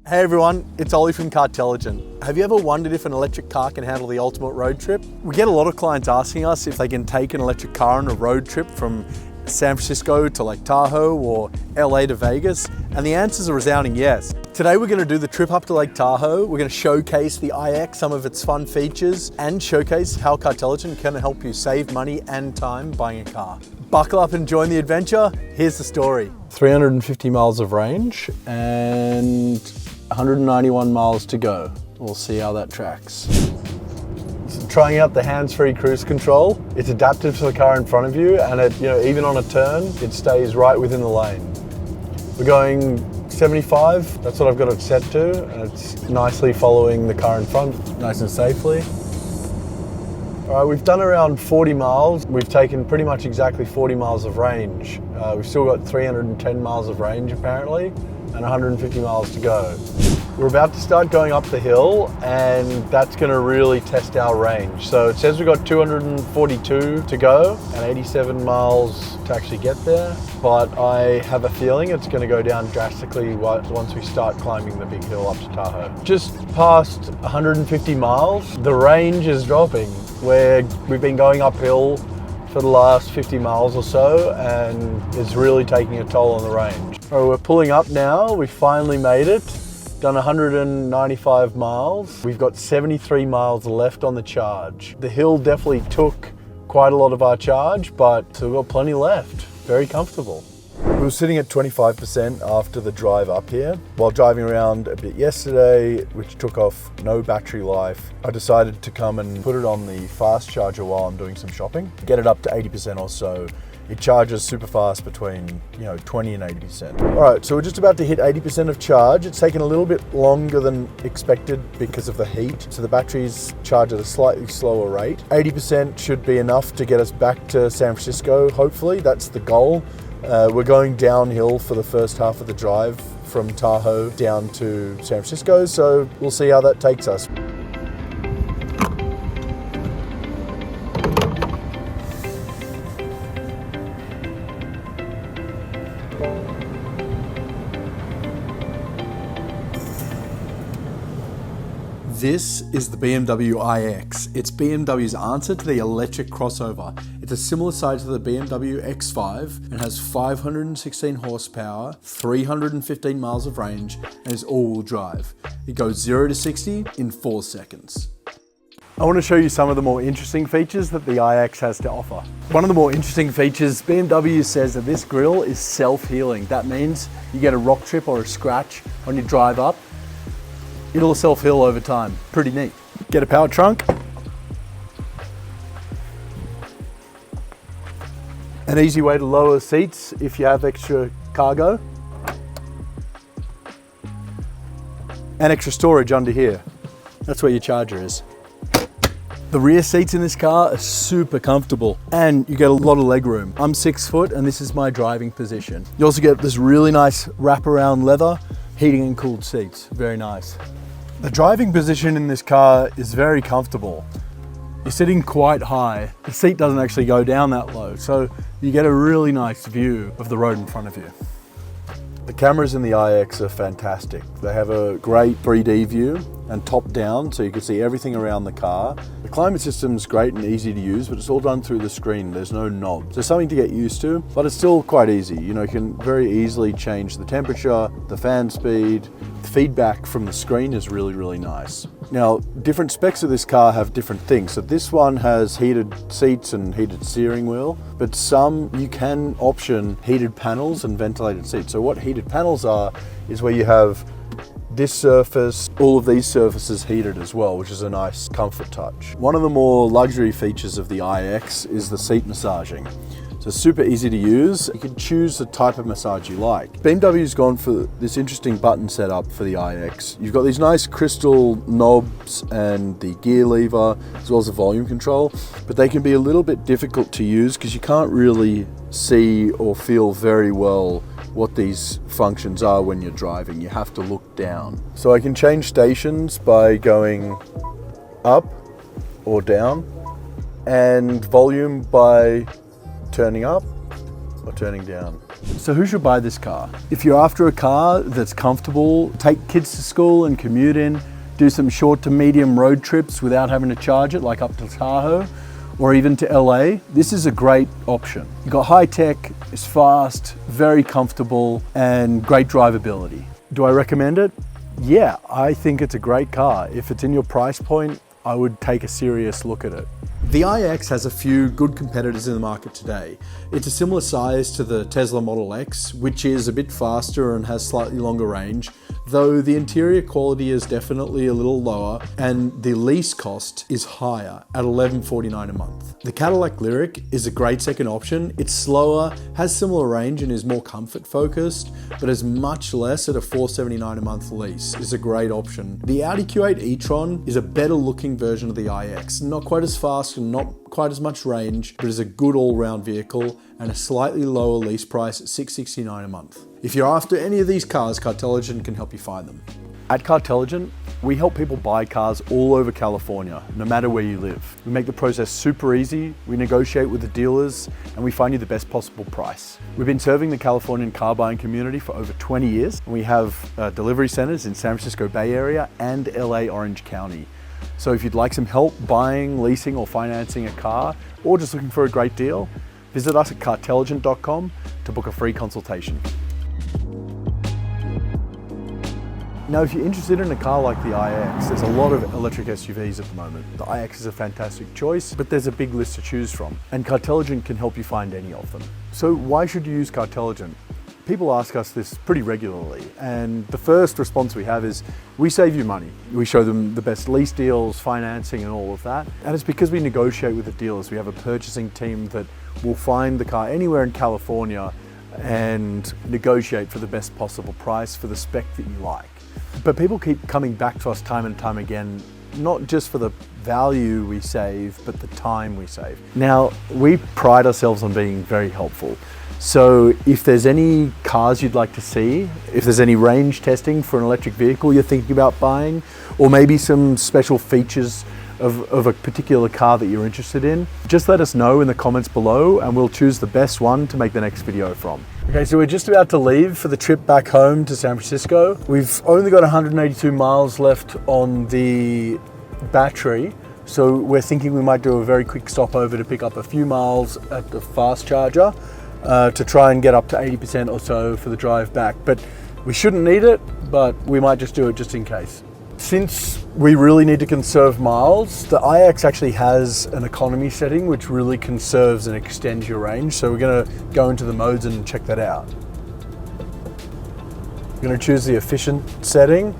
Hey everyone, it's Ollie from Cartelligent. Have you ever wondered if an electric car can handle the ultimate road trip? We get a lot of clients asking us if they can take an electric car on a road trip from San Francisco to Lake Tahoe or LA to Vegas, and the answer is a resounding yes. Today we're going to do the trip up to Lake Tahoe. We're going to showcase the iX, some of its fun features, and showcase how Cartelligent can help you save money and time buying a car. Buckle up and join the adventure. Here's the story. 350 miles of range and 191 miles to go. We'll see how that tracks. So trying out the hands-free cruise control. It's adaptive to the car in front of you, and even on a turn, it stays right within the lane. We're going 75, that's what I've got it set to, and it's nicely following the car in front, nice and safely. All right, we've done around 40 miles. We've taken pretty much exactly 40 miles of range. We've still got 310 miles of range apparently, and 150 miles to go. We're about to start going up the hill, and that's gonna really test our range. So it says we've got 242 to go and 87 miles to actually get there, but I have a feeling it's gonna go down drastically once we start climbing the big hill up to Tahoe. Just past 150 miles, the range is dropping. We've been going uphill for the last 50 miles or so, and it's really taking a toll on the range. All right, we're pulling up now. We finally made it. Done 195 miles. We've got 73 miles left on the charge. The hill definitely took quite a lot of our charge, but we've got plenty left. Very comfortable. We were sitting at 25% after the drive up here. While driving around a bit yesterday, which took off no battery life, I decided to come and put it on the fast charger while I'm doing some shopping. Get it up to 80% or so. It charges super fast between 20 and 80%. All right, so we're just about to hit 80% of charge. It's taken a little bit longer than expected because of the heat. So the batteries charge at a slightly slower rate. 80% should be enough to get us back to San Francisco, hopefully. That's the goal. We're going downhill for the first half of the drive from Tahoe down to San Francisco, so we'll see how that takes us. This is the BMW iX. It's BMW's answer to the electric crossover. It's a similar size to the BMW X5 and has 516 horsepower, 315 miles of range, and is all-wheel drive. It goes 0 to 60 in 4 seconds. I want to show you some of the more interesting features that the iX has to offer. One of the more interesting features, BMW says that this grille is self-healing. That means you get a rock chip or a scratch on your drive up, it'll self-heal over time. Pretty neat. Get a power trunk. An easy way to lower seats if you have extra cargo. And extra storage under here. That's where your charger is. The rear seats in this car are super comfortable, and you get a lot of leg room. I'm 6 foot and this is my driving position. You also get this really nice wraparound leather, heating and cooled seats. Very nice. The driving position in this car is very comfortable. You're sitting quite high. The seat doesn't actually go down that low, so you get a really nice view of the road in front of you. The cameras in the iX are fantastic. They have a great 3D view and top down, so you can see everything around the car. The climate system's great and easy to use, but it's all done through the screen. There's no knobs. There's something to get used to, but it's still quite easy. You can very easily change the temperature, the fan speed. The feedback from the screen is really, really nice. Now, different specs of this car have different things. So this one has heated seats and heated steering wheel, but some you can option heated panels and ventilated seats. So what heated panels are is where you have this surface, all of these surfaces heated as well, which is a nice comfort touch. One of the more luxury features of the iX is the seat massaging. So super easy to use. You can choose the type of massage you like. BMW's gone for this interesting button setup for the iX. You've got these nice crystal knobs and the gear lever, as well as the volume control, but they can be a little bit difficult to use because you can't really see or feel very well what these functions are when you're driving. You have to look down. So I can change stations by going up or down, and volume by turning up or turning down. So who should buy this car? If you're after a car that's comfortable, take kids to school and commute in, do some short to medium road trips without having to charge it, like up to Tahoe or even to LA, this is a great option. You've got high tech, it's fast, very comfortable, and great drivability. Do I recommend it? Yeah, I think it's a great car. If it's in your price point, I would take a serious look at it. The iX has a few good competitors in the market today. It's a similar size to the Tesla Model X, which is a bit faster and has slightly longer range, though the interior quality is definitely a little lower and the lease cost is higher at $1149 a month. The Cadillac Lyriq is a great second option. It's slower, has similar range and is more comfort focused, but is much less at a $479 a month lease. Is a great option. The Audi Q8 e-tron is a better looking version of the iX, not quite as fast and not quite as much range, but is a good all-round vehicle and a slightly lower lease price at $669 a month. If you're after any of these cars, Cartelligent can help you find them. At Cartelligent, we help people buy cars all over California, no matter where you live. We make the process super easy, we negotiate with the dealers, and we find you the best possible price. We've been serving the Californian car buying community for over 20 years, and we have delivery centers in San Francisco Bay Area and LA Orange County. So if you'd like some help buying, leasing, or financing a car, or just looking for a great deal, visit us at cartelligent.com to book a free consultation. Now, if you're interested in a car like the iX, there's a lot of electric SUVs at the moment. The iX is a fantastic choice, but there's a big list to choose from, and Cartelligent can help you find any of them. So why should you use Cartelligent? People ask us this pretty regularly, and the first response we have is, we save you money. We show them the best lease deals, financing, and all of that. And it's because we negotiate with the dealers. We have a purchasing team that will find the car anywhere in California and negotiate for the best possible price for the spec that you like. But people keep coming back to us time and time again, not just for the value we save, but the time we save. Now, we pride ourselves on being very helpful. So if there's any cars you'd like to see, if there's any range testing for an electric vehicle you're thinking about buying, or maybe some special features of a particular car that you're interested in, just let us know in the comments below and we'll choose the best one to make the next video from. Okay, so we're just about to leave for the trip back home to San Francisco. We've only got 182 miles left on the battery, so we're thinking we might do a very quick stopover to pick up a few miles at the fast charger to try and get up to 80% or so for the drive back. But we shouldn't need it, but we might just do it just in case. Since we really need to conserve miles, the iX actually has an economy setting which really conserves and extends your range. So we're going to go into the modes and check that out. We're going to choose the efficient setting.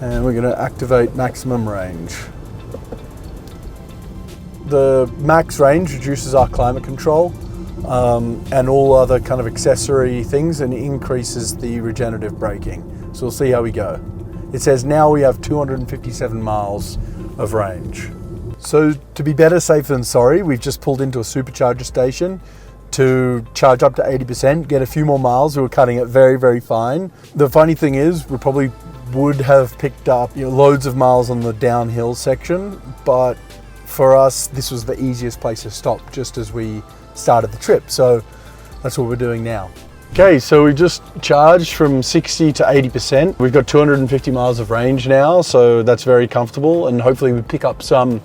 And we're going to activate maximum range. The max range reduces our climate control and all other kind of accessory things and increases the regenerative braking. So we'll see how we go. It says now we have 257 miles of range. So to be better safe than sorry, we've just pulled into a supercharger station to charge up to 80%, get a few more miles. We were cutting it very, very fine. The funny thing is we probably would have picked up loads of miles on the downhill section, but for us, this was the easiest place to stop just as we started the trip. So that's what we're doing now. Okay, so we just charged from 60 to 80%. We've got 250 miles of range now, so that's very comfortable, and hopefully we pick up some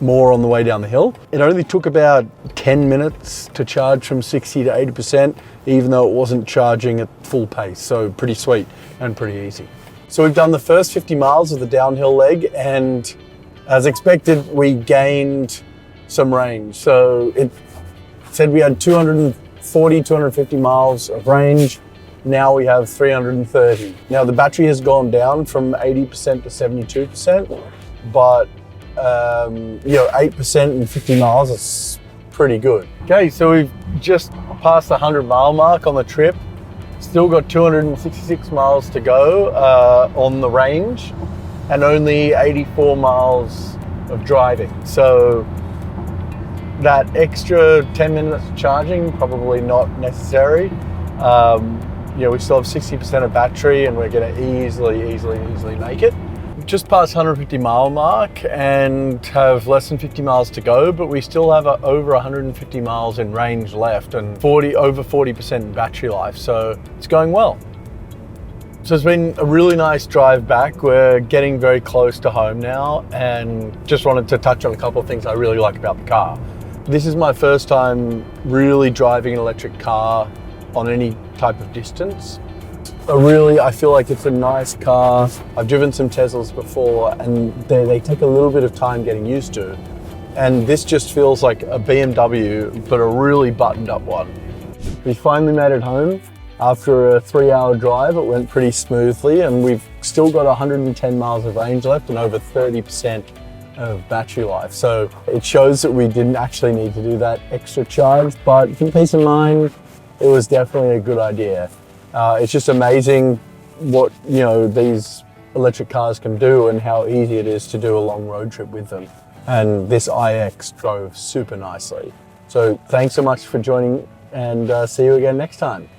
more on the way down the hill. It only took about 10 minutes to charge from 60 to 80%, even though it wasn't charging at full pace. So pretty sweet and pretty easy. So we've done the first 50 miles of the downhill leg, and as expected, we gained some range. So it said we had 240, 250 miles of range. Now we have 330. Now the battery has gone down from 80% to 72%, but 8% in 50 miles is pretty good. Okay, so we've just passed the 100 mile mark on the trip. Still got 266 miles to go on the range and only 84 miles of driving. So that extra 10 minutes of charging, probably not necessary. We still have 60% of battery and we're gonna easily make it. just past 150 mile mark and have less than 50 miles to go, but we still have over 150 miles in range left and over 40% battery life, so it's going well. So it's been a really nice drive back. We're getting very close to home now, and just wanted to touch on a couple of things I really like about the car. This is my first time really driving an electric car on any type of distance. I feel like it's a nice car. I've driven some Teslas before and they take a little bit of time getting used to. And this just feels like a BMW, but a really buttoned up one. We finally made it home. After a 3-hour drive, it went pretty smoothly, and we've still got 110 miles of range left and over 30% of battery life. So it shows that we didn't actually need to do that extra charge, but for peace of mind, it was definitely a good idea. It's just amazing what these electric cars can do and how easy it is to do a long road trip with them. And this iX drove super nicely. So thanks so much for joining, and see you again next time.